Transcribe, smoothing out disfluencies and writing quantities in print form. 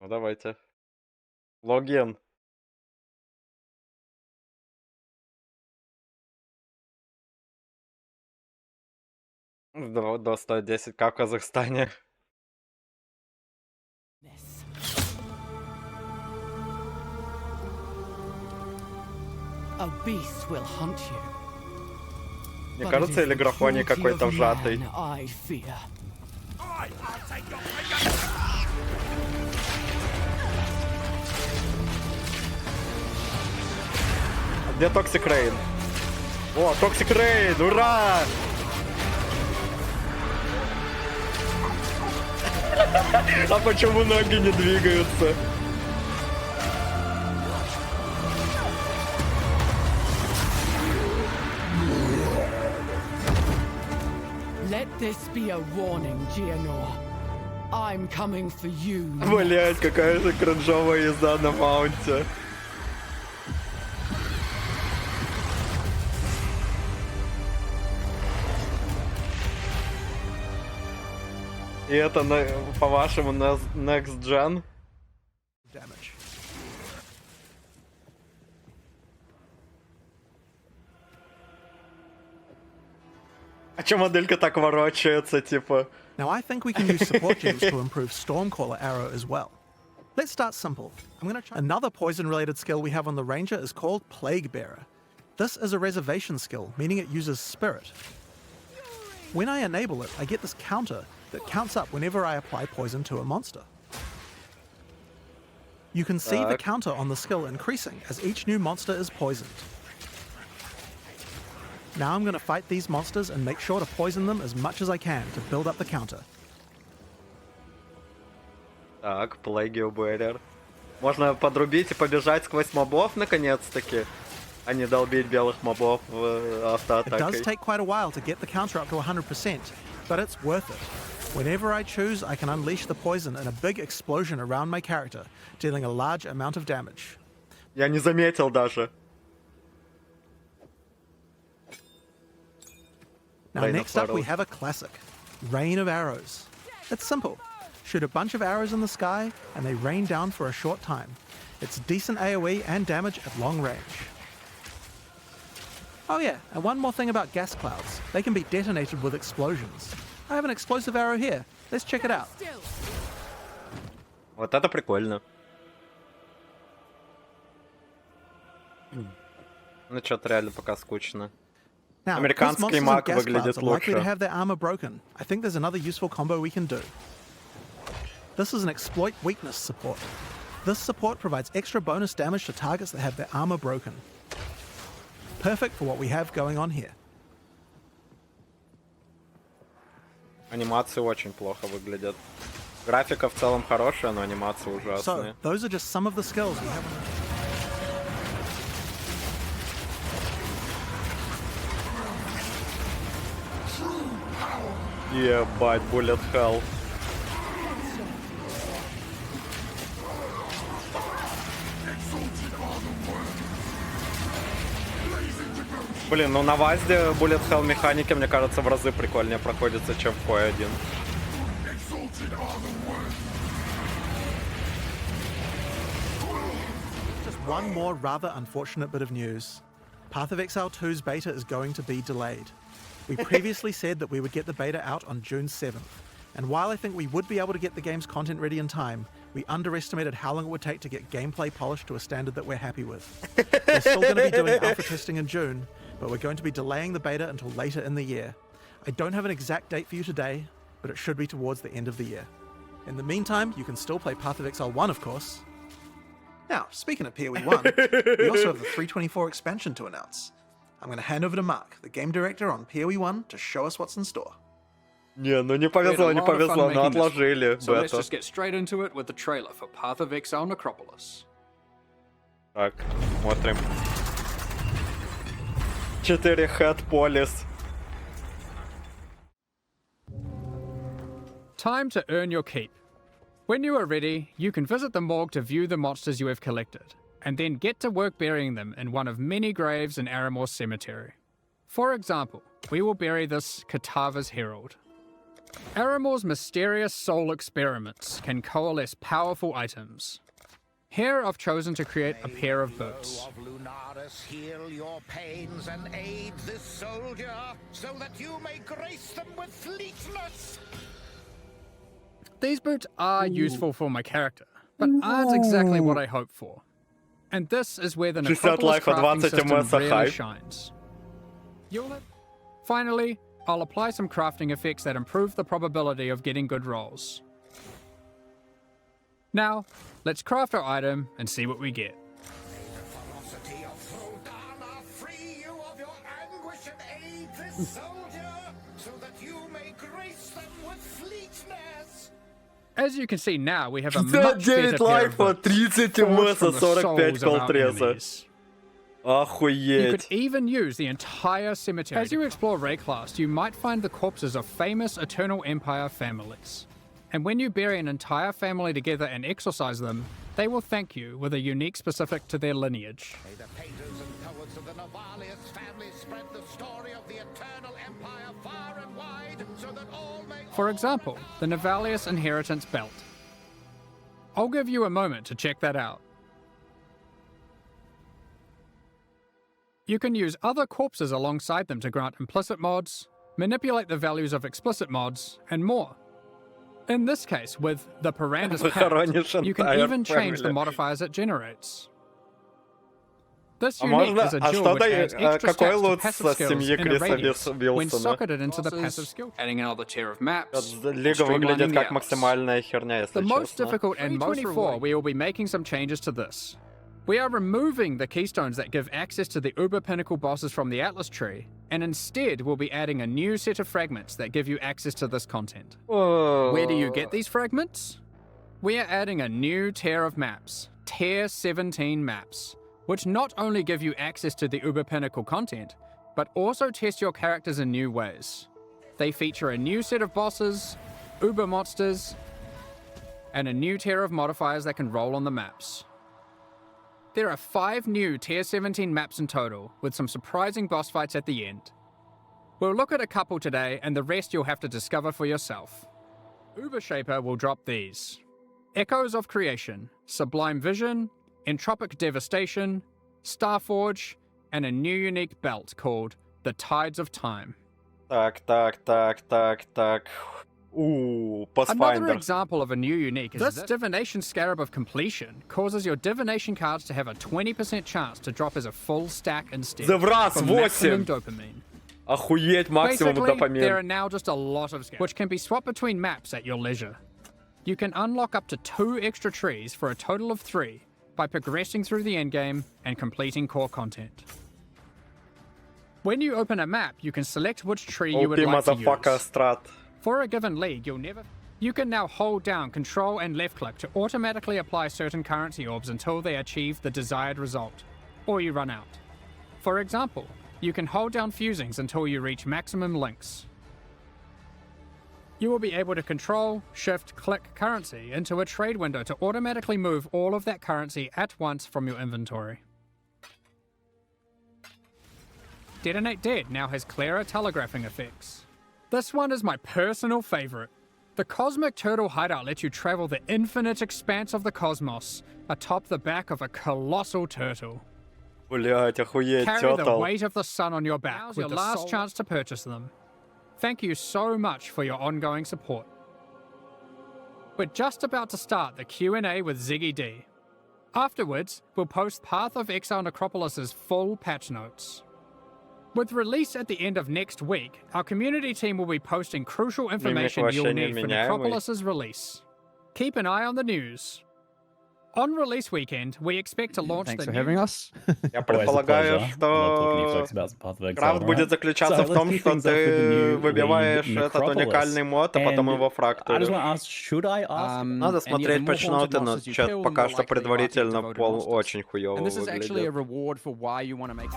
Ну давайте. Логин. До 110, как в Казахстане. A beast will hunt you. Мне But it кажется, is или the графоний cruelty какой-то of вжатый. man I fear. А где Токсик Рейн? О, Токсик Рейн, ура! А почему ноги не двигаются? Let this be a warning, Gianor. I'm coming for you. Блять, какая же кринжовая езда на маунте. И это, по-вашему, Next Gen? Damage. А чё моделька так ворочается, типа? Now I think we can use support gems to improve Stormcaller arrow as well. Let's start simple. I'm going to try another poison-related skill we have on the Ranger is called Plague Bearer. This is a reservation skill, meaning it uses spirit. When I enable it, I get this counter that counts up whenever I apply poison to a monster. You can see the counter on the skill increasing as each new monster is poisoned. Now I'm going to fight these monsters and make sure to poison them as much as I can to build up the counter. Так, Plague Bearer. Можно подрубить и побежать сквозь мобов наконец-таки, а не долбить белых мобов It does автоатакой. take quite a while to get the counter up to 100%, but it's worth it. Whenever I choose, I can unleash the poison in a big explosion around my character, dealing a large amount of damage. Я не заметил даже. Now Rain of next up we arrows. have a classic, Rain of Arrows. It's simple. Shoot a bunch of arrows in the sky and they rain down for a short time. It's decent AoE and damage at long range. Oh yeah, and one more thing about gas clouds. They can be detonated with explosions. I have an explosive arrow here. Let's check it out. Вот это прикольно. Ну что-то реально пока скучно. Now, Amerikanski because monsters mag and gas выглядит clouds are likely to лучше. have their armor broken, I think there's another useful combo we can do. This is an exploit weakness support. This support provides extra bonus damage to targets that have their armor broken. Perfect for what we have going on here. Анимации очень плохо выглядят. Графика в целом хорошая, но анимации So, ужасные. those are just some of the skills we have. Ебать, Bullet Hell. Блин, ну на Вазде Bullet Hell механики, мне кажется, в разы прикольнее проходятся, чем в Kote 1. Just one more rather unfortunate bit of news. Path of Exile 2's beta is going to be delayed. We previously said that we would get the beta out on June 7th, and while I think we would be able to get the game's content ready in time, we underestimated how long it would take to get gameplay polished to a standard that we're happy with. We're still going to be doing alpha testing in June, but we're going to be delaying the beta until later in the year. I don't have an exact date for you today, but it should be towards the end of the year. In the meantime, you can still play Path of Exile 1, of course. Now, speaking of PoE 1, we also have the 324 expansion to announce. I'm going to hand over to Mark, the game director on PoE 1, to show us what's in store. Не, ну не We had a повезло, не lot of fun повезло, но making this one. отложили So let's бета. just get straight into it with the trailer for Path of Exile NECROPOLIS. Так, смотрим. 4 Head Police. Time to earn your keep. When you are ready, you can visit the morgue to view the monsters you have collected, and then get to work burying them in one of many graves in Aramore Cemetery. For example, we will bury this Katava's Herald. Aramore's mysterious soul experiments can coalesce powerful items. Here I've chosen to create a pair of boots. Of Lunaris, heal your pains and aid this soldier, so that you may grace them with fleetness. These boots are useful for my character, but aren't exactly what I hoped for. And this is where the 60 NECROPOLIS life, crafting 20 system MS really hype. shines. Finally, I'll apply some crafting effects that improve the probability of getting good rolls. Now, let's craft our item and see what we get. May the ferocity of Thraldana free you of your anguish and aid this soldier, so that you may grace them with fleetness. As you can see now, we have a much better 59 pair of лайфа, boots, 30 forged МС, from the 45 souls of our колтреза. enemies. You could Охуеть. even use the entire cemetery. As you explore Rayclast, you might find the corpses of famous Eternal Empire families. And when you bury an entire family together and exorcise them, they will thank you with a unique specific to their lineage. May the painters and poets of the Navalius family spread the story of the Eternal Empire far and wide, so that all may... For example, the Navalius Inheritance Belt. I'll give you a moment to check that out. You can use other corpses alongside them to grant implicit mods, manipulate the values of explicit mods, and more. In this case, with the Parandus Похоронишь Pact, you can entire even change the family. modifiers it generates. This А unique можно, is a а jewel что which adds extra какой stats to лут passive со skills семьи in a Криса radius when Вилсона? socketed into the passive skill. Adding another tier of maps. Лига streamlining выглядит the как hours. максимальная херня, если The most честно. difficult and most rewarding, we will be making some changes to this. We are removing the keystones that give access to the Uber Pinnacle bosses from the Atlas tree, and instead we'll be adding a new set of fragments that give you access to this content. Where do you get these fragments? We are adding a new tier of maps, Tier 17 maps, which not only give you access to the Uber Pinnacle content, but also test your characters in new ways. They feature a new set of bosses, Uber monsters, and a new tier of modifiers that can roll on the maps. There are 5 new Tier 17 maps in total, with some surprising boss fights at the end. We'll look at a couple today, and the rest you'll have to discover for yourself. Uber Shaper will drop these: Echoes of Creation, Sublime Vision, Entropic Devastation, Starforge, and a new unique belt called the Tides of Time. Так. Another Pathfinder. example of a new unique is this Divination Scarab of Completion causes your Divination cards to have a 20% chance to drop as a full stack instead. Завраз, for maximum 8. dopamine. Охуеть, максимум Basically, there are допамин. now just a lot of scabs, which can be swapped between maps at your leisure. You can unlock up to 2 extra trees for a total of 3 by progressing through the endgame and completing core content. When you open a map, you can select which tree you would OP like to motherfucker use. strat. For a given league, you can now hold down Control and left click to automatically apply certain currency orbs until they achieve the desired result, or you run out. For example, you can hold down fusings until you reach maximum links. You will be able to control, shift, click currency into a trade window to automatically move all of that currency at once from your inventory. Detonate Dead now has clearer telegraphing effects. This one is my personal favorite. The Cosmic Turtle Hideout lets you travel the infinite expanse of the cosmos atop the back of a colossal turtle. Блять, охуеть, Carry the тётал. weight of the sun on your back with your last chance to purchase them. Thank you so much for your ongoing support. We're just about to start the Q&A with Ziggy D. Afterwards, we'll post Path of Exile NECROPOLIS' full patch notes. With release at the end of next week, our community team will be posting crucial information you'll вообще need for неменяемый. NECROPOLIS' release. Keep an eye on the news. On release weekend, we expect to launch Thanks the for new... having us. Я Always a предполагаю, pleasure. I love talking to you что folks about Path of Exile, крафт будет right? заключаться So, в let's том, kick что things off with the ты new выбиваешь league, этот NECROPOLIS. уникальный мод, а потом And его I just фрактурируешь. want to ask, should I ask? Надо смотреть почноты, но чё-то пока что предварительно пол очень хуёво And this is actually a выглядит. reward for why you want to make